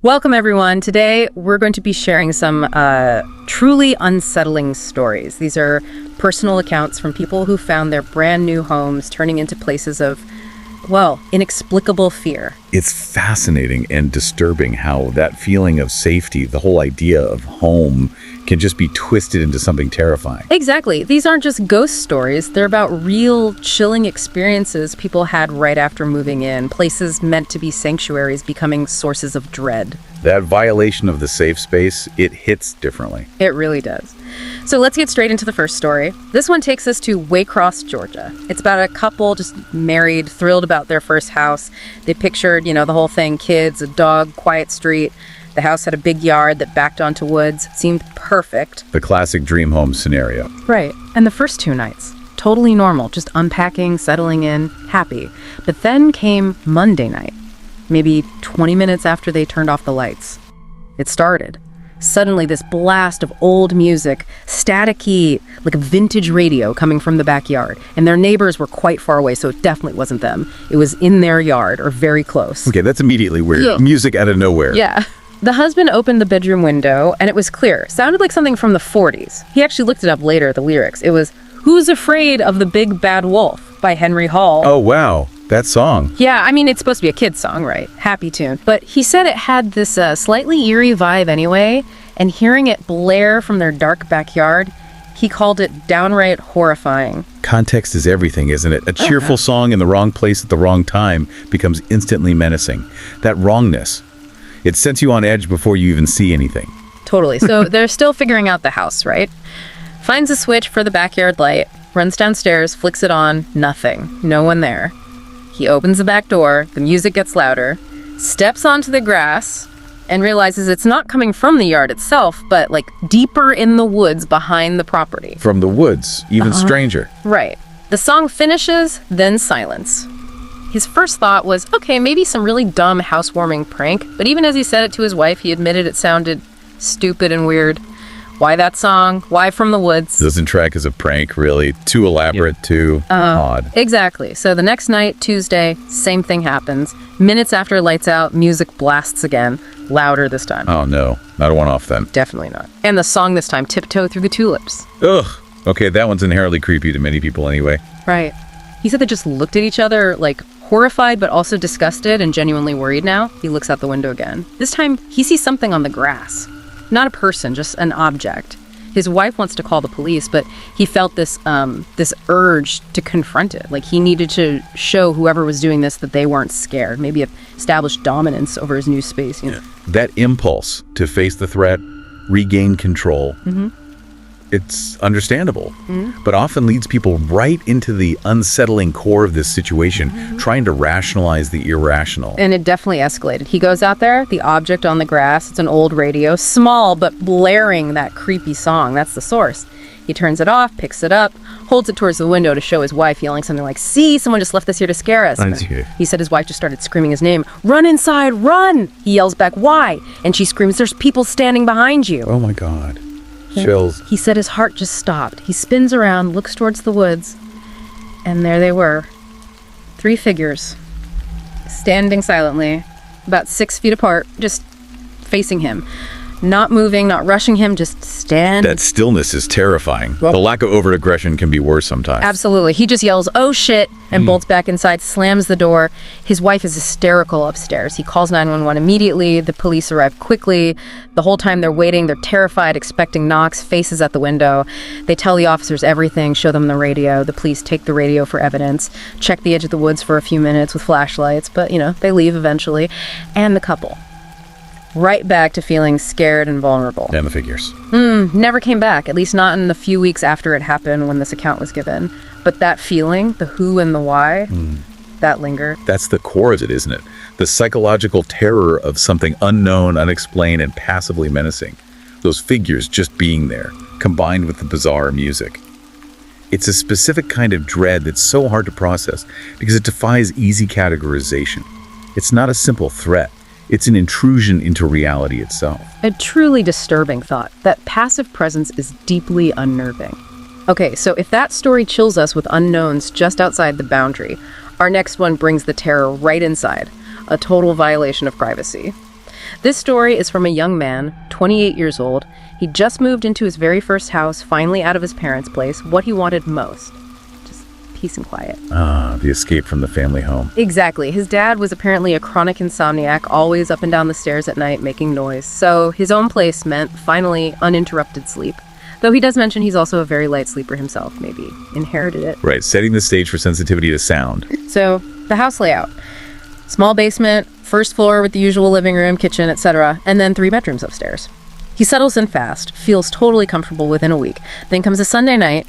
Welcome, everyone. Today, we're going to be sharing some truly unsettling stories. These are personal accounts from people who found their brand new homes turning into places of, well, inexplicable fear. It's fascinating and disturbing how that feeling of safety, the whole idea of home, can just be twisted into something terrifying. Exactly. These aren't just ghost stories. They're about real, chilling experiences people had right after moving in, places meant to be sanctuaries becoming sources of dread. That violation of the safe space, it hits differently. It really does. So let's get straight into the first story. This one takes us to Waycross, Georgia. It's about a couple just married, thrilled about their first house. They pictured, the whole thing, kids, a dog, quiet street. The house had a big yard that backed onto woods. It seemed perfect. The classic dream home scenario. Right. And the first 2 nights, totally normal, just unpacking, settling in, happy. But then came Monday night, maybe 20 minutes after they turned off the lights. It started. Suddenly, this blast of old music, staticky, like a vintage radio coming from the backyard. And their neighbors were quite far away, so it definitely wasn't them. It was in their yard, or very close. Okay, that's immediately weird. Yeah. Music out of nowhere. Yeah. The husband opened the bedroom window, and it was clear. Sounded like something from the 40s. He actually looked it up later, the lyrics. It was, "Who's Afraid of the Big Bad Wolf" by Henry Hall. Oh, wow. That song. Yeah, I mean, it's supposed to be a kid's song, right? Happy tune. But he said it had this slightly eerie vibe anyway, and hearing it blare from their dark backyard, he called it downright horrifying. Context is everything, isn't it? A cheerful song in the wrong place at the wrong time becomes instantly menacing. That wrongness, it sets you on edge before you even see anything. Totally. So they're still figuring out the house, right? Finds a switch for the backyard light, runs downstairs, flicks it on, nothing. No one there. He opens the back door, the music gets louder, steps onto the grass, and realizes it's not coming from the yard itself, but like deeper in the woods behind the property. From the woods, even stranger. Right. The song finishes, then silence. His first thought was, okay, maybe some really dumb housewarming prank, but even as he said it to his wife, he admitted it sounded stupid and weird. Why that song? Why from the woods? Doesn't track as a prank, really. Too elaborate, too odd. Exactly. So the next night, Tuesday, same thing happens. Minutes after lights out, music blasts again, louder this time. Oh, no. Not a one-off, then. Definitely not. And the song this time, Tiptoe Through the Tulips. Ugh. Okay, that one's inherently creepy to many people anyway. Right. He said they just looked at each other, like, horrified but also disgusted and genuinely worried now. He looks out the window again. This time, he sees something on the grass. Not a person, just an object. His wife wants to call the police, but he felt this urge to confront it. Like, he needed to show whoever was doing this that they weren't scared. Maybe establish dominance over his new space. That impulse to face the threat, regain control, it's understandable, but often leads people right into the unsettling core of this situation, trying to rationalize the irrational. And it definitely escalated. He goes out there, the object on the grass, it's an old radio, small but blaring that creepy song. That's the source. He turns it off, picks it up, holds it towards the window to show his wife, yelling something like, "See, someone just left this here to scare us." He said his wife just started screaming his name. "Run inside, run!" He yells back, "Why?" And she screams, "There's people standing behind you." Oh my God. Chills. He said his heart just stopped. He spins around, looks towards the woods, and there they were. 3 figures, standing silently, about 6 feet apart, just facing him. Not moving, not rushing him, just stand. That stillness is terrifying. Well, the lack of overt aggression can be worse sometimes. Absolutely. He just yells, "Oh shit," and bolts back inside, slams the door. His wife is hysterical upstairs. He calls 911 immediately. The police arrive quickly. The whole time they're waiting, they're terrified, expecting knocks, faces at the window. They tell the officers everything, show them the radio. The police take the radio for evidence, check the edge of the woods for a few minutes with flashlights, but, they leave eventually. And the couple, right back to feeling scared and vulnerable. And the figures. Never came back, at least not in the few weeks after it happened when this account was given. But that feeling, the who and the why, that lingered. That's the core of it, isn't it? The psychological terror of something unknown, unexplained, and passively menacing. Those figures just being there, combined with the bizarre music. It's a specific kind of dread that's so hard to process because it defies easy categorization. It's not a simple threat. It's an intrusion into reality itself. A truly disturbing thought. That passive presence is deeply unnerving. Okay, so if that story chills us with unknowns just outside the boundary, our next one brings the terror right inside. A total violation of privacy. This story is from a young man, 28 years old. He just moved into his very first house, finally out of his parents' place. What he wanted most, just peace and quiet. The escape from the family home. Exactly. His dad was apparently a chronic insomniac, always up and down the stairs at night making noise. So his own place meant, finally, uninterrupted sleep. Though he does mention he's also a very light sleeper himself, maybe inherited it. Right, setting the stage for sensitivity to sound. So, the house layout. Small basement, first floor with the usual living room, kitchen, etc., and then 3 bedrooms upstairs. He settles in fast, feels totally comfortable within a week. Then comes a Sunday night.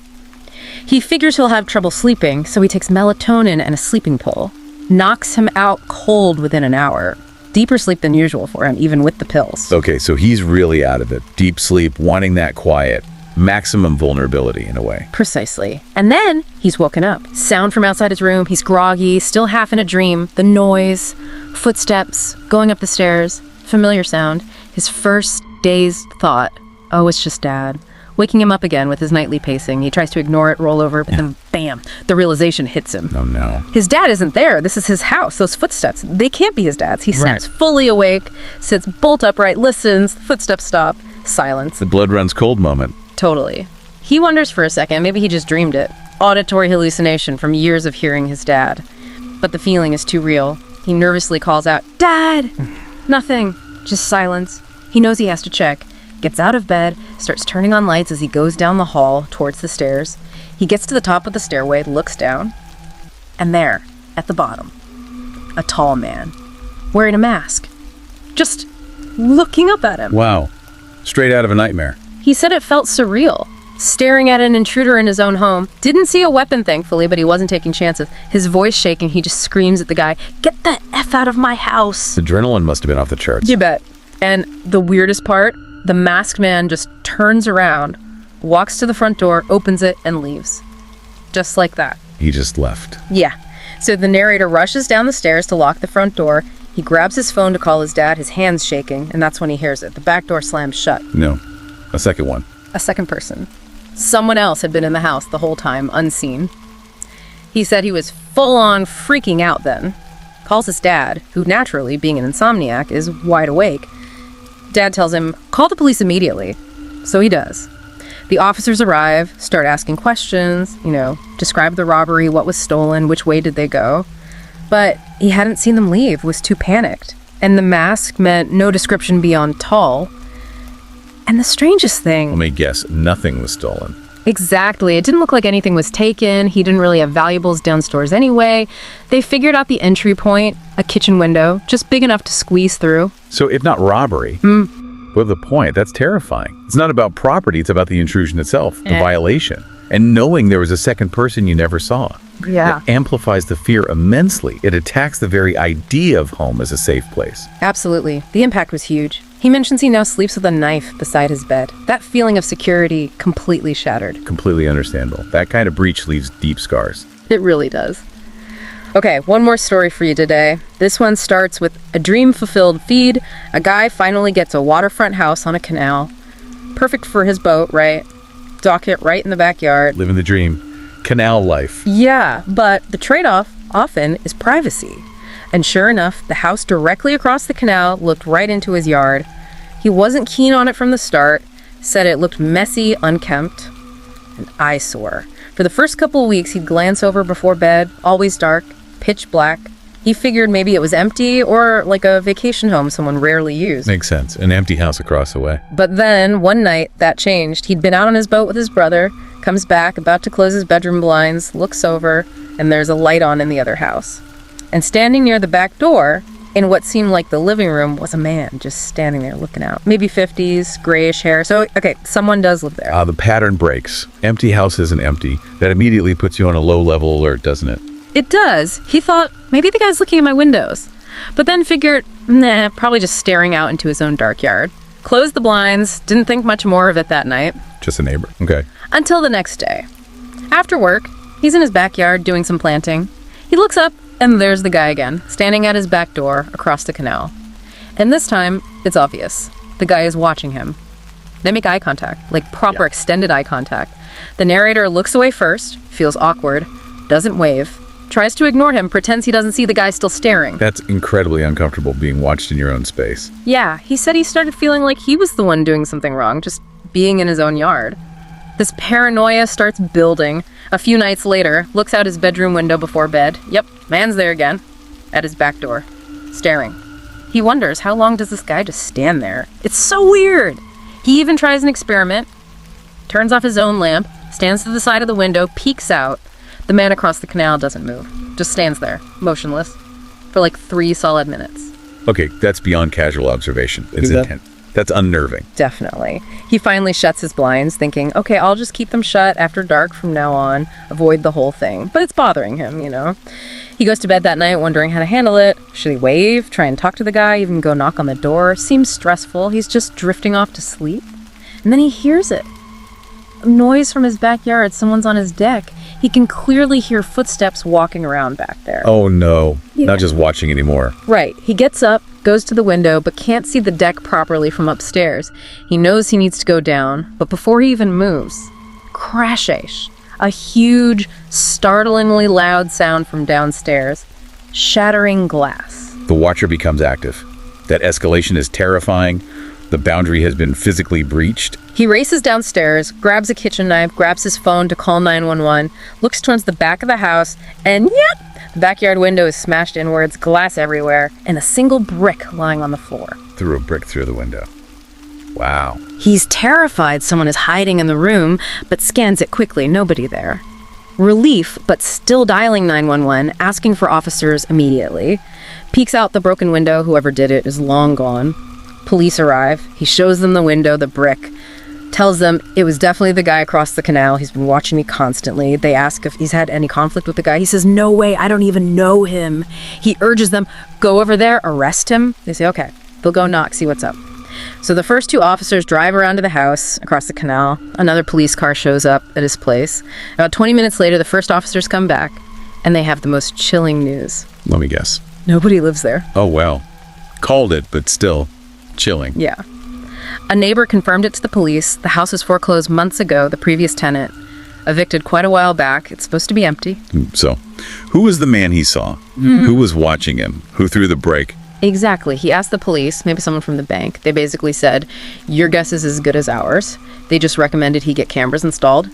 He figures he'll have trouble sleeping, so he takes melatonin and a sleeping pill. Knocks him out cold within an hour. Deeper sleep than usual for him, even with the pills. Okay, so he's really out of it. Deep sleep, wanting that quiet. Maximum vulnerability, in a way. Precisely. And then he's woken up. Sound from outside his room. He's groggy, still half in a dream. The noise, footsteps, going up the stairs, familiar sound. His first dazed thought, oh, it's just Dad. Waking him up again with his nightly pacing. He tries to ignore it, roll over, but then bam, the realization hits him. Oh no. His dad isn't there. This is his house. Those footsteps, they can't be his dad's. He snaps fully awake, sits bolt upright, listens, footsteps stop, silence. The blood runs cold moment. Totally. He wonders for a second, maybe he just dreamed it. Auditory hallucination from years of hearing his dad. But the feeling is too real. He nervously calls out, Dad! Nothing. Just silence. He knows he has to check. Gets out of bed, starts turning on lights as he goes down the hall towards the stairs. He gets to the top of the stairway, looks down, and there, at the bottom, a tall man, wearing a mask, just looking up at him. Wow. Straight out of a nightmare. He said it felt surreal, staring at an intruder in his own home. Didn't see a weapon, thankfully, but he wasn't taking chances. His voice shaking, he just screams at the guy, Get the F out of my house! Adrenaline must have been off the charts. You bet. And the weirdest part, the masked man just turns around, walks to the front door, opens it, and leaves. Just like that. He just left. Yeah. So the narrator rushes down the stairs to lock the front door. He grabs his phone to call his dad, his hands shaking, and that's when he hears it. The back door slams shut. No. A second one. A second person. Someone else had been in the house the whole time, unseen. He said he was full-on freaking out then. Calls his dad, who naturally, being an insomniac, is wide awake. Dad tells him, call the police immediately. So he does. The officers arrive, start asking questions, describe the robbery, what was stolen, which way did they go. But he hadn't seen them leave, was too panicked. And the mask meant no description beyond tall. And the strangest thing... Let me guess, nothing was stolen. Exactly. It didn't look like anything was taken. He didn't really have valuables downstairs anyway. They figured out the entry point, a kitchen window, just big enough to squeeze through. So if not robbery, what the point? That's terrifying. It's not about property, it's about the intrusion itself, the violation. And knowing there was a second person you never saw. Yeah. It amplifies the fear immensely. It attacks the very idea of home as a safe place. Absolutely. The impact was huge. He mentions he now sleeps with a knife beside his bed. That feeling of security completely shattered. Completely understandable. That kind of breach leaves deep scars. It really does. Okay, one more story for you today. This one starts with a dream-fulfilled feed. A guy finally gets a waterfront house on a canal. Perfect for his boat, right? Dock it right in the backyard. Living the dream. Canal life. Yeah, but the trade-off often is privacy. And sure enough, the house directly across the canal looked right into his yard. He wasn't keen on it from the start, said it looked messy, unkempt, an eyesore. For the first couple of weeks, he'd glance over before bed, always dark, pitch black. He figured maybe it was empty or like a vacation home someone rarely used. Makes sense. An empty house across the way. But then, one night, that changed. He'd been out on his boat with his brother, comes back, about to close his bedroom blinds, looks over, and there's a light on in the other house. And standing near the back door, in what seemed like the living room, was a man just standing there looking out. Maybe 50s, grayish hair. So, okay, someone does live there. The pattern breaks. Empty house isn't empty. That immediately puts you on a low-level alert, doesn't it? It does. He thought, maybe the guy's looking at my windows. But then figured, nah, probably just staring out into his own dark yard. Closed the blinds, didn't think much more of it that night. Just a neighbor. Okay. Until the next day. After work, he's in his backyard doing some planting. He looks up, and there's the guy again, standing at his back door across the canal. And this time, it's obvious. The guy is watching him. They make eye contact, like proper extended eye contact. The narrator looks away first, feels awkward, doesn't wave, tries to ignore him, pretends he doesn't see the guy still staring. That's incredibly uncomfortable, being watched in your own space. Yeah, he said he started feeling like he was the one doing something wrong, just being in his own yard. This paranoia starts building. A few nights later, looks out his bedroom window before bed. Yep, man's there again, at his back door, staring. He wonders, how long does this guy just stand there? It's so weird! He even tries an experiment, turns off his own lamp, stands to the side of the window, peeks out. The man across the canal doesn't move, just stands there, motionless, for like 3 solid minutes. Okay, that's beyond casual observation. It's intense. That's unnerving. Definitely. He finally shuts his blinds, thinking, okay, I'll just keep them shut after dark from now on, avoid the whole thing. But it's bothering him, you know. He goes to bed that night wondering how to handle it. Should he wave, try and talk to the guy, even go knock on the door? Seems stressful. He's just drifting off to sleep. And then he hears it. A noise from his backyard. Someone's on his deck. He can clearly hear footsteps walking around back there. Oh no, Yeah. not just watching anymore. Right. He gets up, goes to the window, but can't see the deck properly from upstairs. He knows he needs to go down, but before he even moves, crashish. A huge, startlingly loud sound from downstairs. Shattering glass. The Watcher becomes active. That escalation is terrifying. The boundary has been physically breached. He races downstairs, grabs a kitchen knife, grabs his phone to call 911, looks towards the back of the house, and yep! The backyard window is smashed inwards, glass everywhere, and a single brick lying on the floor. Threw a brick through the window. Wow. He's terrified someone is hiding in the room, but scans it quickly, nobody there. Relief, but still dialing 911, asking for officers immediately. Peeks out the broken window, whoever did it is long gone. Police arrive, he shows them the window, the brick, tells them it was definitely the guy across the canal, he's been watching me constantly. They ask if he's had any conflict with the guy. He says, no way, I don't even know him. He urges them, go over there, arrest him. They say, okay. They'll go knock, see what's up. So the first 2 officers drive around to the house across the canal. Another police car shows up at his place. About 20 minutes later, the first officers come back, and they have the most chilling news. Let me guess. Nobody lives there. Oh, well. Called it, but still chilling. Yeah. A neighbor confirmed it to the police. The house was foreclosed months ago, the previous tenant. Evicted quite a while back. It's supposed to be empty. So, who was the man he saw? Who was watching him? Who threw the brake? Exactly. He asked the police, maybe someone from the bank. They basically said, your guess is as good as ours. They just recommended he get cameras installed.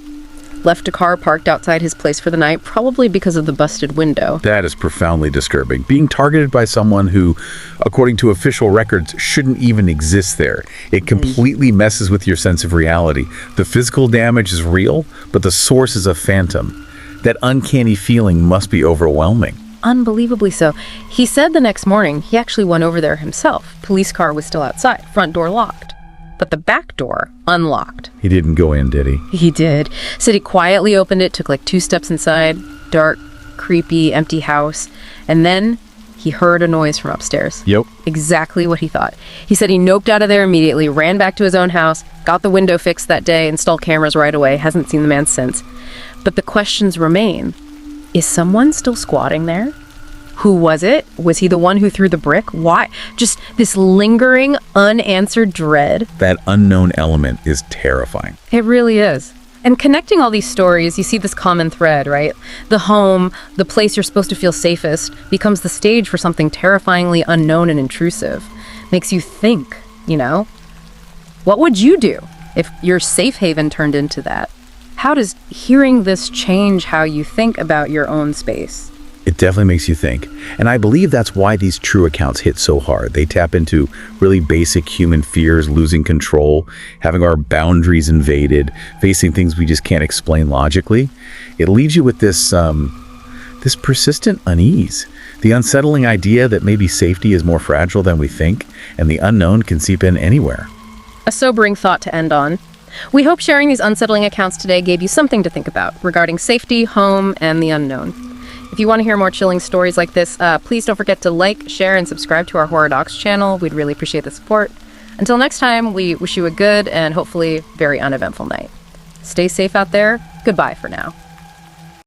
Left a car parked outside his place for the night, probably because of the busted window. That is profoundly disturbing. Being targeted by someone who, according to official records, shouldn't even exist there. It completely messes with your sense of reality. The physical damage is real, but the source is a phantom. That uncanny feeling must be overwhelming. Unbelievably so. He said the next morning he actually went over there himself. Police car was still outside, front door locked. But the back door, unlocked. He didn't go in, did he? He did. Said he quietly opened it, took like 2 steps inside. Dark, creepy, empty house. And then he heard a noise from upstairs. Yep. Exactly what he thought. He said he noped out of there immediately, ran back to his own house, got the window fixed that day, installed cameras right away, hasn't seen the man since. But the questions remain. Is someone still squatting there? Who was it? Was he the one who threw the brick? Why? Just this lingering, unanswered dread. That unknown element is terrifying. It really is. And connecting all these stories, you see this common thread, right? The home, the place you're supposed to feel safest, becomes the stage for something terrifyingly unknown and intrusive. Makes you think, you know? What would you do if your safe haven turned into that? How does hearing this change how you think about your own space? It definitely makes you think. And I believe that's why these true accounts hit so hard. They tap into really basic human fears, losing control, having our boundaries invaded, facing things we just can't explain logically. It leaves you with this persistent unease, the unsettling idea that maybe safety is more fragile than we think, and the unknown can seep in anywhere. A sobering thought to end on. We hope sharing these unsettling accounts today gave you something to think about regarding safety, home, and the unknown. If you want to hear more chilling stories like this, please don't forget to like, share, and subscribe to our Horror Docs channel. We'd really appreciate the support. Until next time, we wish you a good and hopefully very uneventful night. Stay safe out there. Goodbye for now.